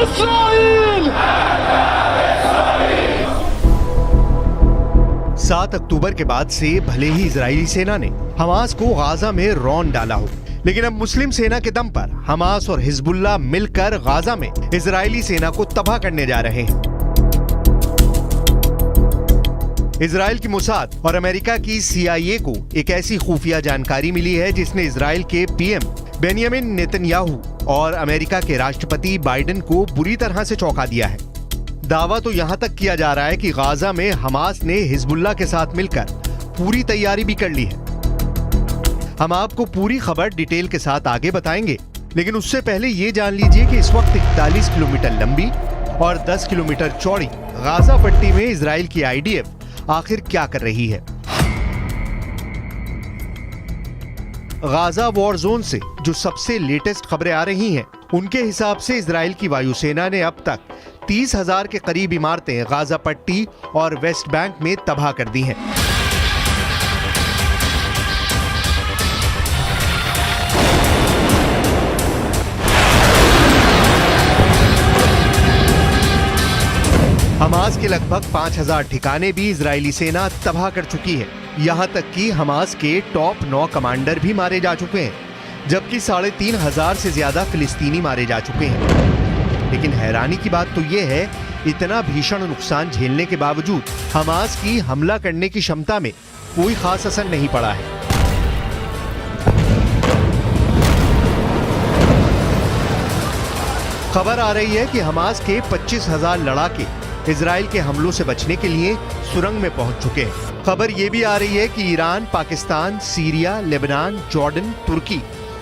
इस्राईल। 7 अक्टूबर के बाद से भले ही इजरायली सेना ने हमास को गाजा में रौंद डाला हो, लेकिन अब मुस्लिम सेना के दम पर हमास और हिजबुल्लाह मिलकर गाजा में इजरायली सेना को तबाह करने जा रहे हैं। इजराइल की मोसाद और अमेरिका की CIA को एक ऐसी खुफिया जानकारी मिली है जिसने इजराइल के PM बेंयामिन नेतन्याहू और अमेरिका के राष्ट्रपति बाइडेन को बुरी तरह से चौंका दिया है। दावा तो यहां तक किया जा रहा है कि गाजा में हमास ने हिजबुल्लाह के साथ मिलकर पूरी तैयारी भी कर ली है। हम आपको पूरी खबर डिटेल के साथ आगे बताएंगे, लेकिन उससे पहले ये जान लीजिए कि इस वक्त 41 किलोमीटर लंबी और 10 किलोमीटर चौड़ी गाजा पट्टी में इजराइल की IDF आखिर क्या कर रही है। गाजा वॉर जोन से जो सबसे लेटेस्ट खबरें आ रही हैं, उनके हिसाब से इजराइल की वायुसेना ने अब तक 30,000 के करीब इमारतें गाजा पट्टी और वेस्ट बैंक में तबाह कर दी हैं। हमास के लगभग 5,000 ठिकाने भी इजरायली सेना तबाह कर चुकी है। यहां तक कि हमास के टॉप 9 कमांडर भी मारे जा चुके हैं, जबकि 3,500 से ज्यादा फिलिस्तीनी मारे जा चुके हैं। लेकिन हैरानी की बात तो यह है, इतना भीषण नुकसान झेलने के बावजूद हमास की हमला करने की क्षमता में कोई खास असर नहीं पड़ा है। खबर आ रही है कि हमास के 25,000 लड़ाके इजराइल के हमलों से बचने के लिए सुरंग में पहुंच चुके हैं। खबर यह भी आ रही है कि Iran, Pakistan, Syria, Lebanon, Jordan, तुर्की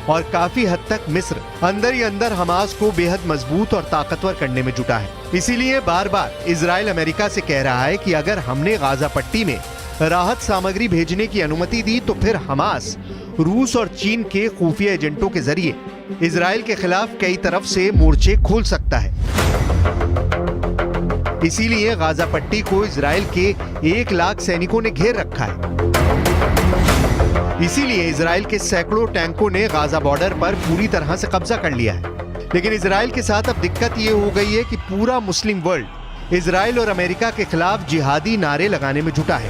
और काफी हद तक मिस्र अंदर ही अंदर हमास को बेहद मजबूत और ताकतवर करने में जुटा है। इसीलिए बार बार इजराइल अमेरिका से कह रहा है कि अगर हमने गाजा पट्टी में राहत सामग्री भेजने की अनुमति दी तो फिर हमास रूस और चीन के खुफिया एजेंटों के जरिए इजराइल के खिलाफ कई तरफ से मोर्चे खोल सकता है। इसीलिए गाजा पट्टी को इजराइल के 1 लाख सैनिकों ने घेर रखा है। इसीलिए इजराइल के सैकड़ों टैंकों ने गाजा बॉर्डर पर पूरी तरह से कब्जा कर लिया है। लेकिन इजराइल के साथ अब दिक्कत ये हो गई है कि पूरा मुस्लिम वर्ल्ड इजराइल और अमेरिका के खिलाफ जिहादी नारे लगाने में जुटा है।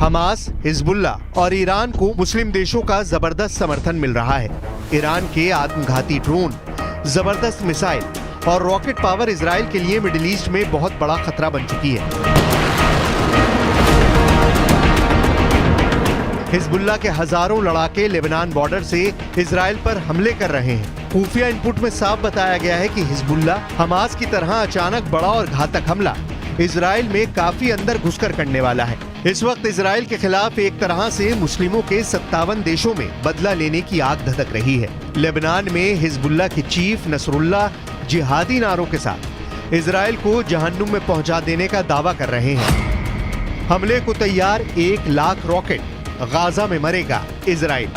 हमास, हिजबुल्लाह और ईरान को मुस्लिम देशों का जबरदस्त समर्थन मिल रहा है। ईरान के आत्मघाती ड्रोन, जबरदस्त मिसाइल और रॉकेट पावर इजराइल के लिए मिडिल ईस्ट में बहुत बड़ा खतरा बन चुकी है। हिजबुल्लाह के हजारों लड़ाके लेबनान बॉर्डर से इजराइल पर हमले कर रहे हैं। खुफिया इनपुट में साफ बताया गया है कि हिजबुल्लाह हमास की तरह अचानक बड़ा और घातक हमला इजराइल में काफी अंदर घुसकर करने वाला है। इस वक्त इजराइल के खिलाफ एक तरह से मुस्लिमों के 57 देशों में बदला लेने की आग धधक रही है। लेबनान में हिजबुल्लाह के चीफ नसरुल्लाह जिहादी नारों के साथ इजराइल को जहन्नुम में पहुंचा देने का दावा कर रहे हैं। हमले को तैयार 1 लाख रॉकेट, गाजा में मरेगा इजराइल।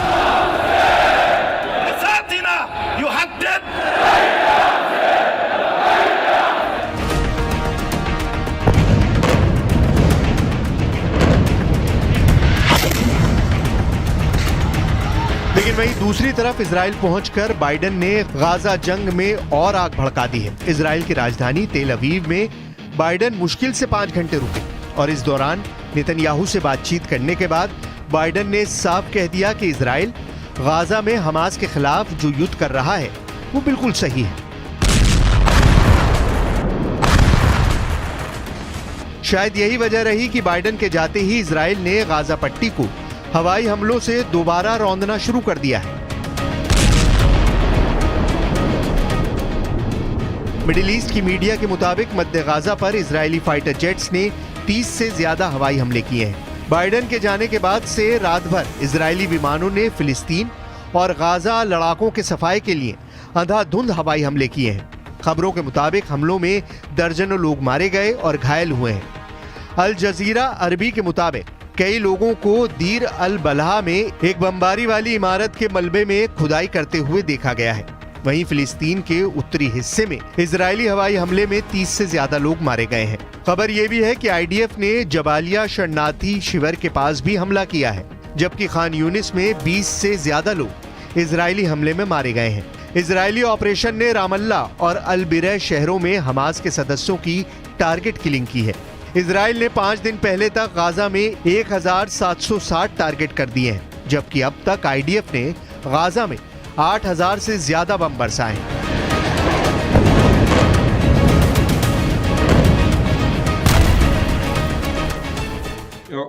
लेकिन वहीं दूसरी तरफ इजराइल पहुंचकर बाइडेन ने गाजा जंग में और आग भड़का दी है। इजराइल की राजधानी तेल अवीव में बाइडेन मुश्किल से 5 घंटे रुके और इस दौरान नेतन्याहू से बातचीत करने के बाद बाइडेन ने साफ कह दिया कि इजराइल गाजा में हमास के खिलाफ जो युद्ध कर रहा है वो बिल्कुल सही है। शायद यही वजह रही कि बाइडेन के जाते ही इजराइल ने गाजा पट्टी को हवाई हमलों से दोबारा रौंदना शुरू कर दिया है। मिडिल ईस्ट की मीडिया के मुताबिक मध्य गाजा पर इजरायली फाइटर जेट्स ने 30 से ज्यादा हवाई हमले किए हैं। बाइडेन के जाने के बाद से रात भर इजरायली विमानों ने फिलिस्तीन और गाजा लड़ाकों के सफाई के लिए अंधाधुंध हवाई हमले किए हैं। खबरों के मुताबिक हमलों में दर्जनों लोग मारे गए और घायल हुए हैं। अल जजीरा अरबी के मुताबिक कई लोगों को दीर अल बलहा में एक बमबारी वाली इमारत के मलबे में खुदाई करते हुए देखा गया है। वहीं फिलिस्तीन के उत्तरी हिस्से में इजरायली हवाई हमले में 30 से ज्यादा लोग मारे गए हैं। खबर यह भी है कि आईडीएफ ने जबालिया शरणार्थी शिविर के पास भी हमला किया है, जबकि खान यूनिस में 20 से ज्यादा लोग इजरायली हमले में मारे गए हैं। इजरायली ऑपरेशन ने रामल्ला और अल बिरह शहरों में हमास के सदस्यों की टारगेट किलिंग की है। इजराइल ने 5 दिन पहले तक गाजा में 1760 टारगेट कर दिए हैं, जबकि अब तक आईडीएफ ने गाजा में 8000 से ज्यादा बम बरसाए हैं।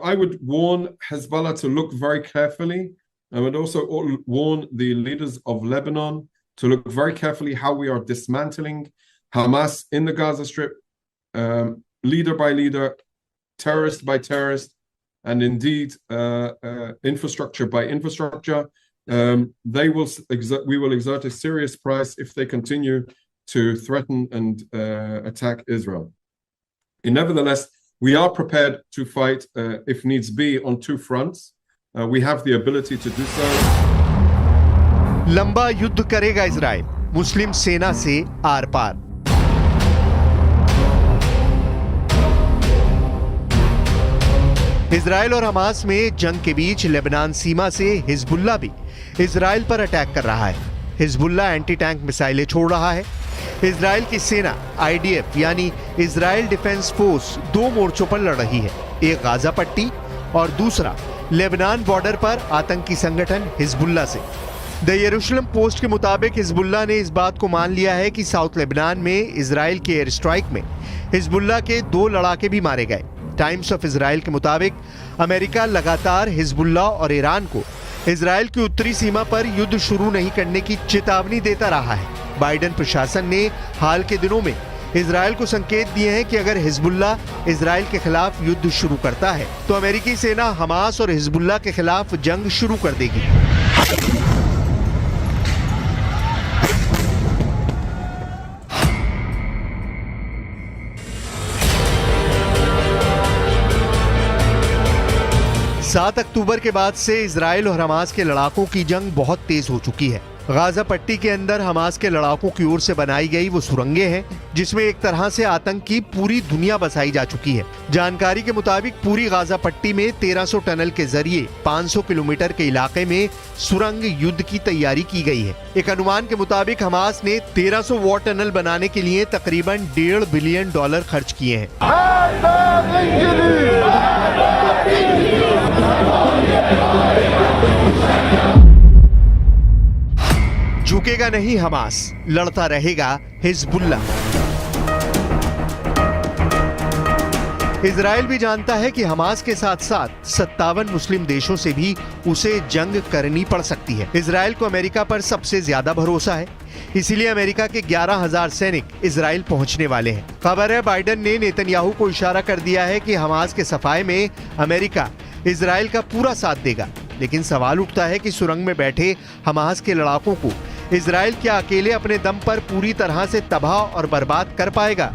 I would warn Hezbollah to look very carefully. I would also warn the leaders of Lebanon to look very carefully how we are dismantling Hamas in the Gaza Strip, leader by leader, terrorist by terrorist, and indeed infrastructure by infrastructure. We will exert a serious price if they continue to threaten and attack Israel. Nevertheless, we are prepared to fight if needs be on 2 fronts. We have the ability to do so. लंबा युद्ध करेगा Israel मुस्लिम सेना से are par. Israel और Hamas में जंग के बीच Lebanon सीमा से हिजबुल्लाह भी इजराइल पर अटैक कर रहा है। हिजबुल्लाह एंटी टैंक मिसाइलें छोड़ रहा है। इजराइल की सेना आईडीएफ यानी इजराइल डिफेंस फोर्स 2 मोर्चों पर लड़ रही है, एक गाजा पट्टी और दूसरा लेबनान बॉर्डर पर आतंकी संगठन हिजबुल्लाह से। द यरूशलेम पोस्ट के मुताबिक हिजबुल्लाह ने इस बात को मान लिया है कि साउथ लेबनान में इजराइल के एयर स्ट्राइक में हिजबुल्लाह के 2 लड़ाके भी मारे गए। टाइम्स ऑफ इजराइल के मुताबिक अमेरिका लगातार हिजबुल्लाह और ईरान को इजराइल की उत्तरी सीमा पर युद्ध शुरू नहीं करने की चेतावनी देता रहा है। बाइडेन प्रशासन ने हाल के दिनों में इजराइल को संकेत दिए हैं कि अगर हिजबुल्लाह इजराइल के खिलाफ युद्ध शुरू करता है तो अमेरिकी सेना हमास और हिजबुल्लाह के खिलाफ जंग शुरू कर देगी। सात अक्टूबर के बाद से इजराइल और हमास के लड़ाकों की जंग बहुत तेज हो चुकी है। गाजा पट्टी के अंदर हमास के लड़ाकों की ओर से बनाई गई वो सुरंगें हैं जिसमें एक तरह से आतंक की पूरी दुनिया बसाई जा चुकी है। जानकारी के मुताबिक पूरी गाजा पट्टी में 1300 टनल के जरिए 500 किलोमीटर के इलाके में सुरंग युद्ध की तैयारी की गई है। एक अनुमान के मुताबिक हमास ने 1300 वॉट टनल बनाने के लिए तकरीबन $1.5 बिलियन खर्च किए हैं। झुकेगा नहीं हमास, लड़ता रहेगा हिजबुल्लाह। इजराइल भी जानता है कि हमास के साथ साथ 57 मुस्लिम देशों से भी उसे जंग करनी पड़ सकती है। इजराइल को अमेरिका पर सबसे ज्यादा भरोसा है, इसीलिए अमेरिका के 11,000 सैनिक इजराइल पहुंचने वाले हैं। खबर है बाइडेन ने नेतन्याहू को इशारा कर दिया है कि हमास के सफाए में अमेरिका इजराइल का पूरा साथ देगा। लेकिन सवाल उठता है कि सुरंग में बैठे हमास के लड़ाकों को इजराइल क्या अकेले अपने दम पर पूरी तरह से तबाह और बर्बाद कर पाएगा?